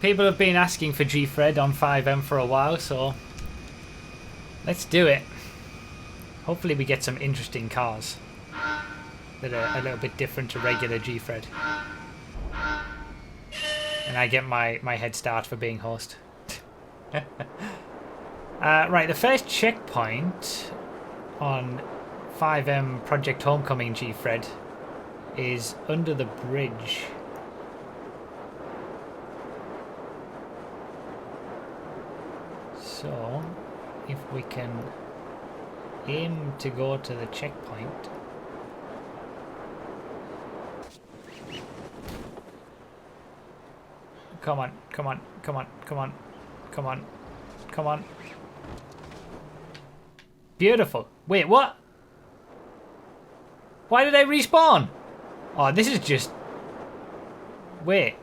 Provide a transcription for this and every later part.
People have been asking for Gfred on FiveM for a while, so let's do it. Hopefully we get some interesting cars that are a little bit different to regular Gfred. And I get my head start for being host. Right, the first checkpoint on FiveM Project Homecoming Gfred is under the bridge. So, if we can aim to go to the checkpoint. Come on, come on, come on, come on, come on, come on. Beautiful. Wait, what? Why did I respawn? Oh, this is just... Wait.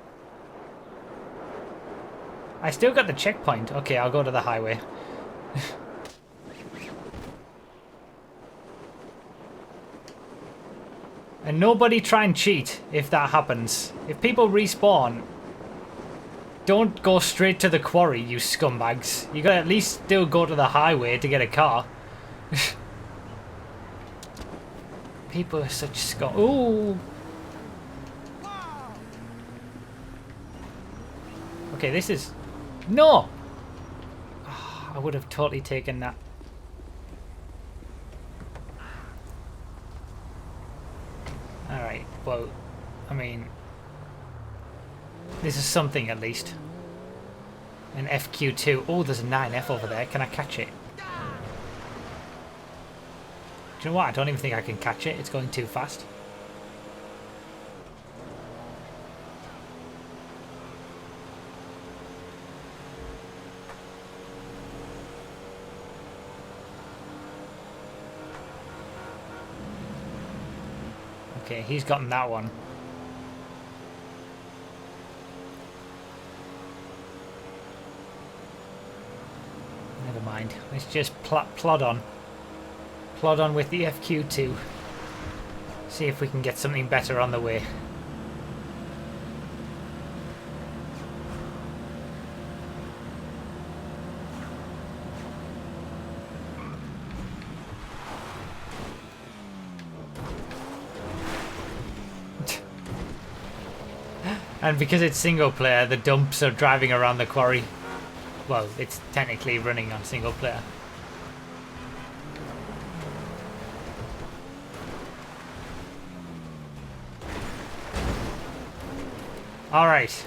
I still got the checkpoint. Okay, I'll go to the highway. And nobody try and cheat if that happens. If people respawn, don't go straight to the quarry, you scumbags. You gotta at least still go to the highway to get a car. People are such scum. Ooh. Okay, this is... No! Oh, I would have totally taken that. Alright, well, I mean... This is something at least. An FQ2. Oh, there's a 9F over there. Can I catch it? Do you know what? I don't even think I can catch it. It's going too fast. Okay, he's gotten that one. Never mind. Let's just plod on. Plod on with the FQ2. See if we can get something better on the way. And because it's single player, the dumps are driving around the quarry. Well, it's technically running on single player. All right.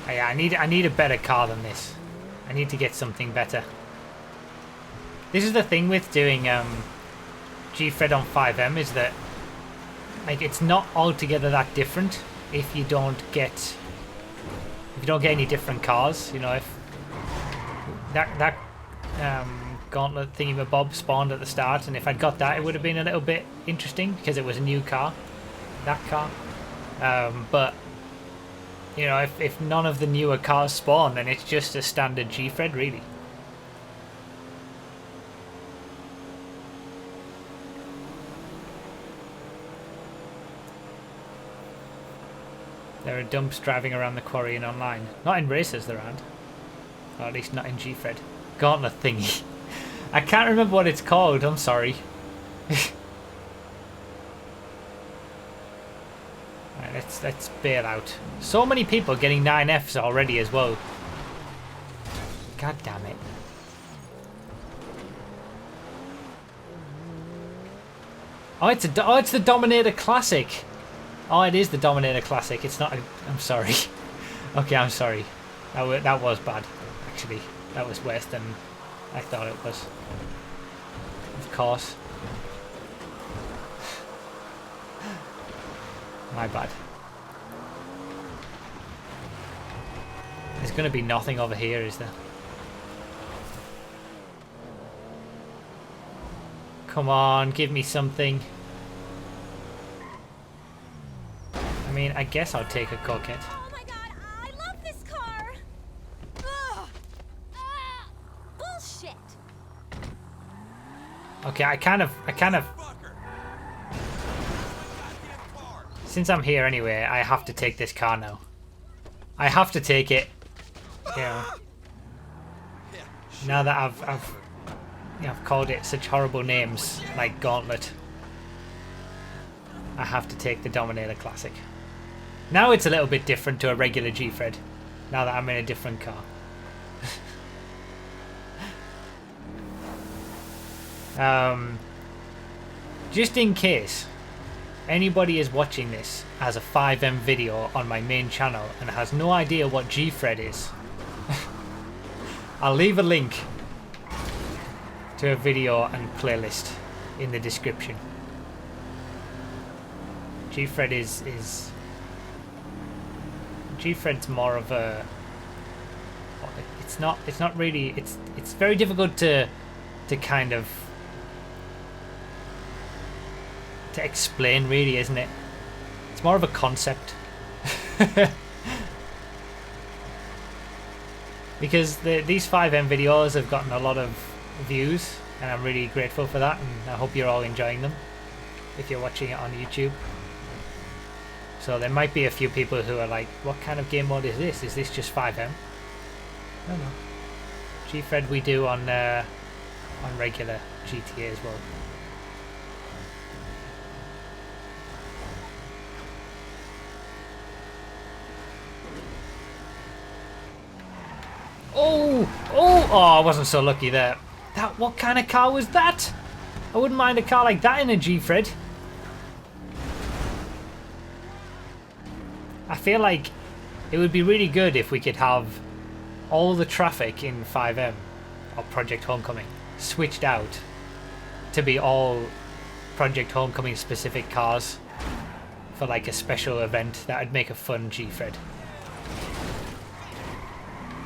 Oh, yeah, I need a better car than this. I need to get something better. This is the thing with doing Gfred on FiveM, is that like it's not altogether that different if you don't get any different cars. You know, if that gauntlet thingy-mabob spawned at the start, and if I'd got that, it would have been a little bit interesting because it was a new car, that car. But you know, if none of the newer cars spawn, then it's just a standard Gfred, really. There are dumps driving around the quarry and online. Not in races, there aren't. Or at least not in Gfred. Gauntlet thingy. I can't remember what it's called, I'm sorry. Right, let's bail out. So many people getting 9Fs already as well. God damn it. Oh, it's the Dominator Classic. Oh, it is the Dominator Classic. It's not. I'm sorry. Okay, I'm sorry. That was bad. Actually, that was worse than I thought it was. Of course. My bad. There's going to be nothing over here, is there? Come on, give me something. I mean, I guess I'll take a coquette. Oh my god, I love this car! Ugh. Bullshit! Okay, I kind of Since I'm here anyway, I have to take this car now. I have to take it. You know, now that I've called it such horrible names like Gauntlet, I have to take the Dominator Classic. Now it's a little bit different to a regular Gfred, now that I'm in a different car. Just in case anybody is watching this as a FiveM video on my main channel and has no idea what Gfred is, I'll leave a link to a video and playlist in the description. Gfred is Gfred's more of a, it's not really, it's very difficult to kind of to explain, really, isn't it? It's more of a concept. Because these FiveM videos have gotten a lot of views, and I'm really grateful for that, and I hope you're all enjoying them if you're watching it on YouTube. So there might be a few people who are like, what kind of game mode is this? Is this just FiveM? No. Gfred we do on regular GTA as well. Oh, I wasn't so lucky there. What kind of car was that? I wouldn't mind a car like that in a Gfred. I feel like it would be really good if we could have all the traffic in FiveM or Project Homecoming switched out to be all Project Homecoming specific cars for like a special event. That would make a fun Gfred.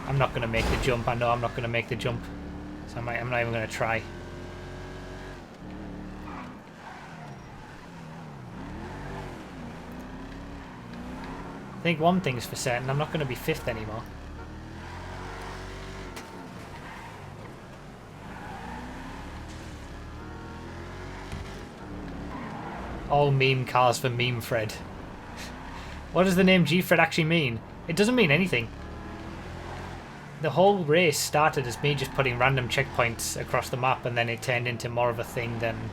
I'm not going to make the jump. I know I'm not going to make the jump. So I'm not even going to try. I think one thing's for certain. I'm not going to be 5th anymore. All meme cars for Meme Fred. What does the name Gfred actually mean? It doesn't mean anything. The whole race started as me just putting random checkpoints across the map, and then it turned into more of a thing than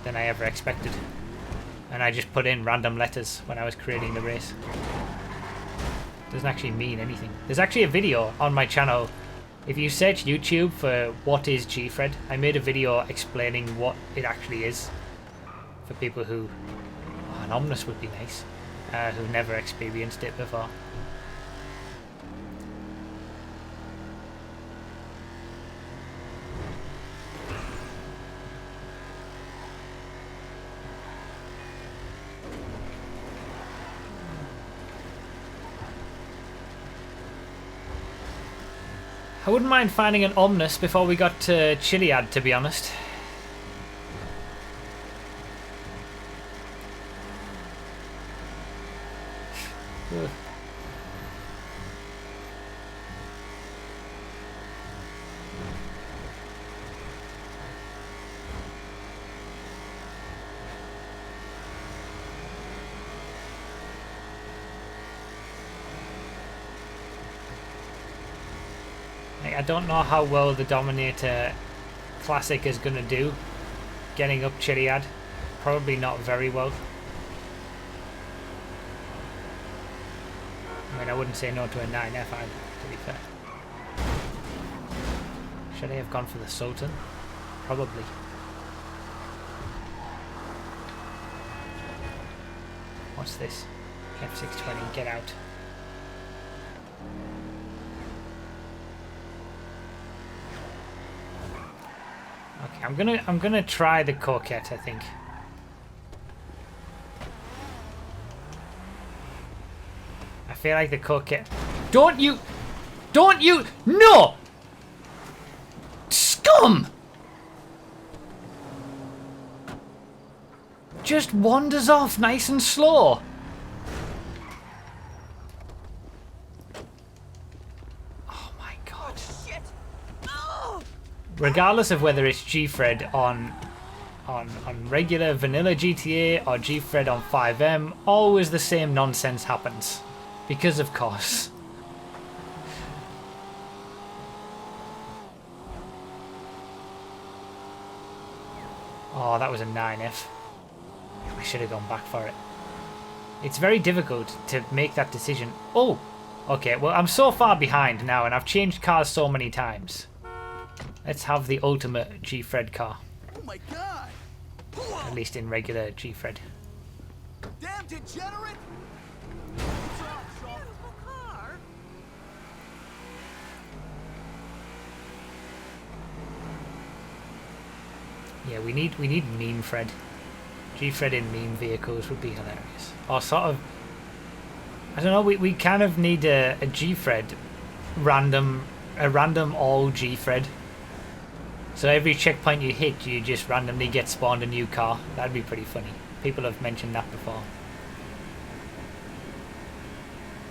I ever expected. And I just put in random letters when I was creating the race. Doesn't actually mean anything. There's actually a video on my channel. If you search YouTube for what is Gfred, I made a video explaining what it actually is for people who, an Omnus would be nice, who've never experienced it before. I wouldn't mind finding an Omnus before we got to Chiliad, to be honest. I don't know how well the Dominator Classic is going to do getting up Chiliad. Probably not very well. I mean, I wouldn't say no to a 9F either, to be fair. Should I have gone for the Sultan? Probably. What's this? F620, get out. Okay, I'm gonna try the Coquette, I think. I feel like the Coquette. Don't you, no! Scum! Just wanders off nice and slow. Oh my god. Shit. Oh! Regardless of whether it's Gfred on on regular vanilla GTA or Gfred on FiveM, always the same nonsense happens. Because of course. Oh, that was a 9F. I should have gone back for it. It's very difficult to make that decision. Oh! Okay, well, I'm so far behind now, and I've changed cars so many times. Let's have the ultimate Gfred car. Oh my god! At least in regular Gfred. Damn degenerate! Beautiful car. Yeah, we need meme Fred. Gfred in meme vehicles would be hilarious. Or sort of, I don't know, we kind of need a Gfred a random all Gfred. So every checkpoint you hit, you just randomly get spawned a new car. That'd be pretty funny. People have mentioned that before.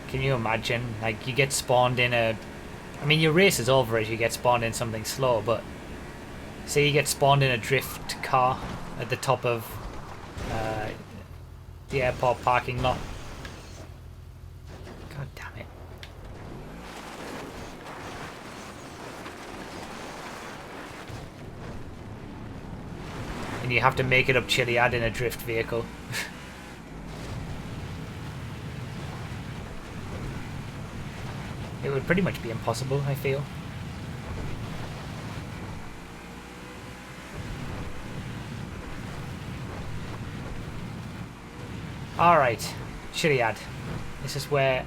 Can you imagine? Like, you get spawned in a... I mean, your race is over as you get spawned in something slow, but... Say you get spawned in a drift car at the top of the airport parking lot. God damn it. And you have to make it up Chiliad in a drift vehicle. It would pretty much be impossible, I feel. Alright, Chiliad. This is where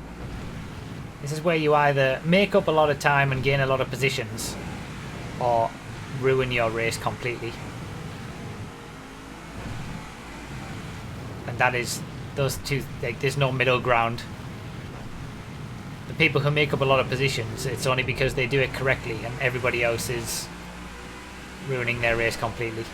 you either make up a lot of time and gain a lot of positions, or ruin your race completely. And that is those two, like, there's no middle ground. The people who make up a lot of positions, it's only because they do it correctly, and everybody else is ruining their race completely.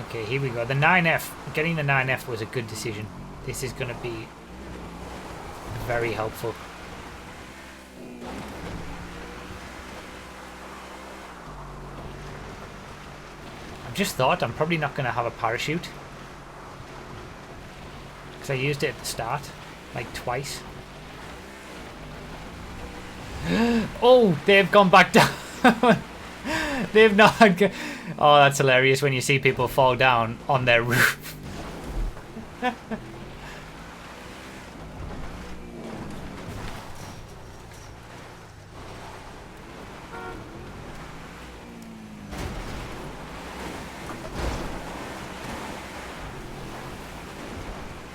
Okay, here we go. The 9F. Getting the 9F was a good decision. This is going to be very helpful. I've just thought I'm probably not going to have a parachute. Because I used it at the start. Like twice. Oh, they've gone back down. They've not... Oh, that's hilarious when you see people fall down on their roof.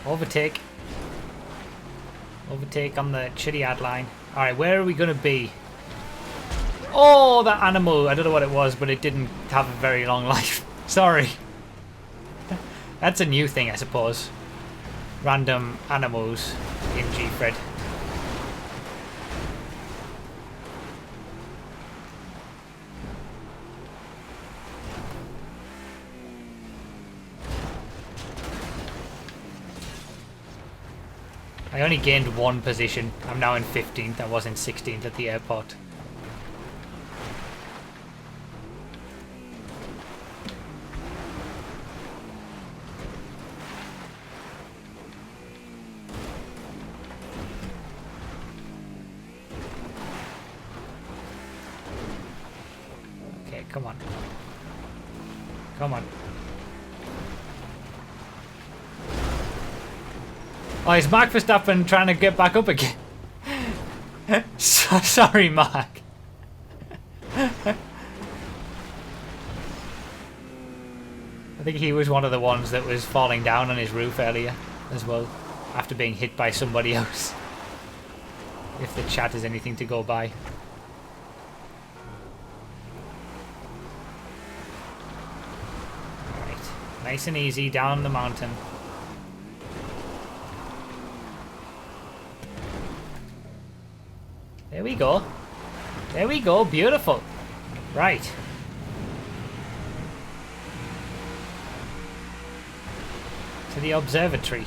Overtake. Overtake on the Chiliad line. Alright, where are we going to be? Oh, that animal. I don't know what it was, but it didn't have a very long life. Sorry. That's a new thing, I suppose. Random animals in Gfred. I only gained one position. I'm now in 15th. I was in 16th at the airport. Okay, come on. Come on. Oh, is Mark Verstappen trying to get back up again? Sorry, Mark. I think he was one of the ones that was falling down on his roof earlier as well, after being hit by somebody else. If the chat is anything to go by. Alright, nice and easy down the mountain. There we go. There we go. Beautiful. Right. To the observatory.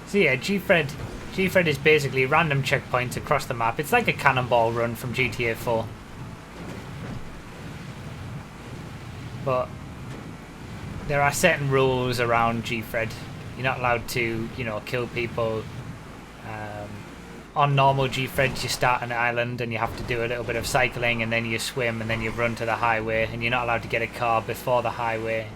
So yeah, Gfred is basically random checkpoints across the map. It's like a cannonball run from GTA 4. But there are certain rules around Gfred. You're not allowed to, you know, kill people. On normal Gfred, you start an island and you have to do a little bit of cycling, and then you swim, and then you run to the highway, and you're not allowed to get a car before the highway.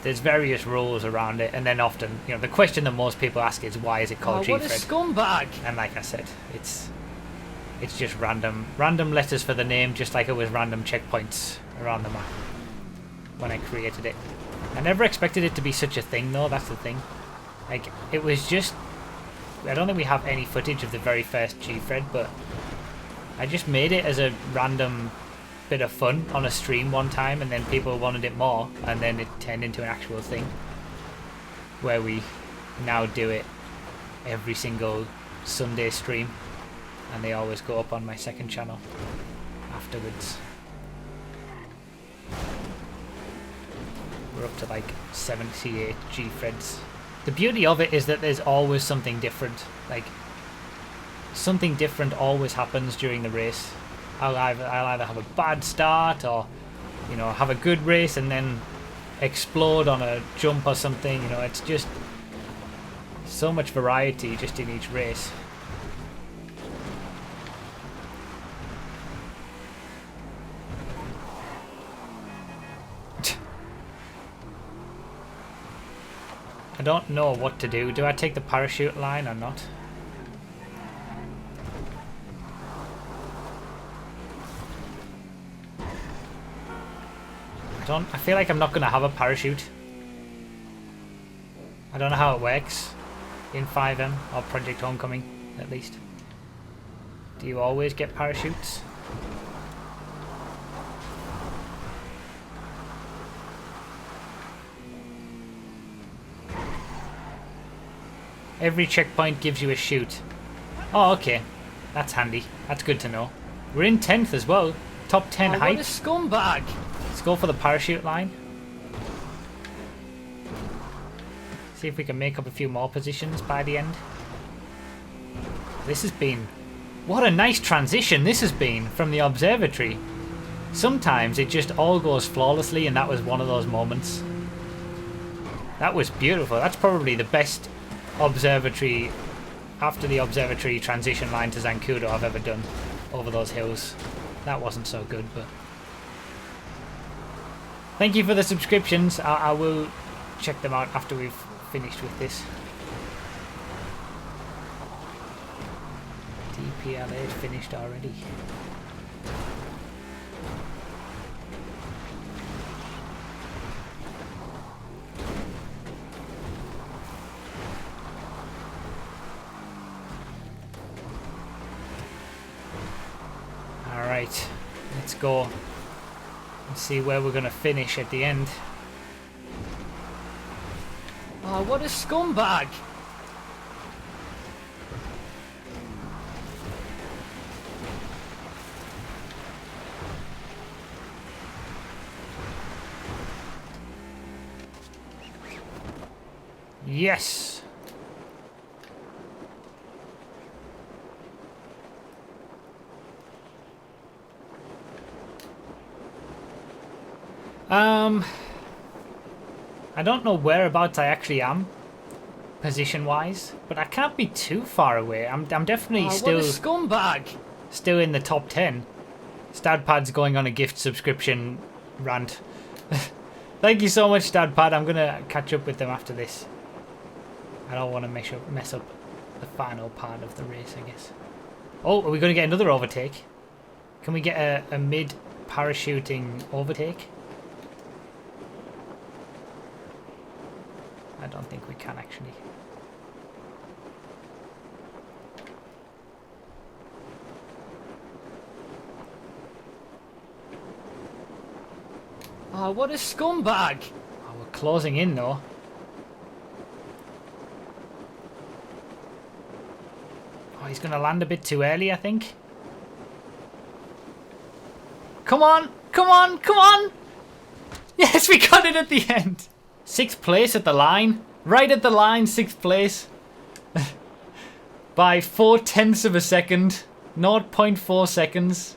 There's various rules around it, and then often, you know, the question that most people ask is, why is it called Gfred? What a scumbag! And like I said, it's just random letters for the name, just like it was random checkpoints around the map when I created it. I never expected it to be such a thing, though. That's the thing. Like, it was just, I don't think we have any footage of the very first Gfred, but I just made it as a random bit of fun on a stream one time, and then people wanted it more, and then it turned into an actual thing where we now do it every single Sunday stream, and they always go up on my second channel afterwards. We're up to like 78 Gfreds. The beauty of it is that there's always something different. Like, something different always happens during the race. I'll either have a bad start, or, you know, have a good race and then explode on a jump or something. You know, it's just so much variety just in each race. I don't know what to do. Do I take the parachute line or not? I feel like I'm not going to have a parachute. I don't know how it works in FiveM, or Project Homecoming, at least. Do you always get parachutes? Every checkpoint gives you a chute. Oh, okay. That's handy. That's good to know. We're in 10th as well. Top 10 height. What a scumbag! Let's go for the parachute line. See if we can make up a few more positions by the end. This has been... What a nice transition this has been from the observatory. Sometimes it just all goes flawlessly, and that was one of those moments. That was beautiful. That's probably the best observatory, after the observatory transition line to Zancudo, I've ever done over those hills. That wasn't so good, but... Thank you for the subscriptions. I will check them out after we've finished with this. DPLA is finished already. Alright, let's go. Let's see where we're going to finish at the end. Oh, what a scumbag! Yes! I don't know whereabouts I actually am, position-wise, but I can't be too far away. I'm definitely What a scumbag! still in the top 10. Stadpad's going on a gift subscription rant. Thank you so much, Stadpad. I'm gonna catch up with them after this. I don't want to mess up the final part of the race, I guess. Oh, are we going to get another overtake? Can we get a mid-parachuting overtake? I don't think we can actually. Oh, what a scumbag! Oh, we're closing in though. Oh, he's going to land a bit too early, I think. Come on! Come on! Come on! Yes, we got it at the end! 6th place at the line. Right at the line, 6th place. By 0.4 of a second. 0.4 seconds.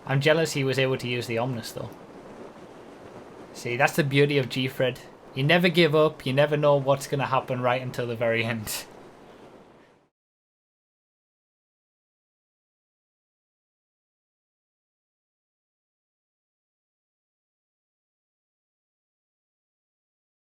I'm jealous he was able to use the Omnus though. See, that's the beauty of Gfred. You never give up, you never know what's going to happen right until the very end.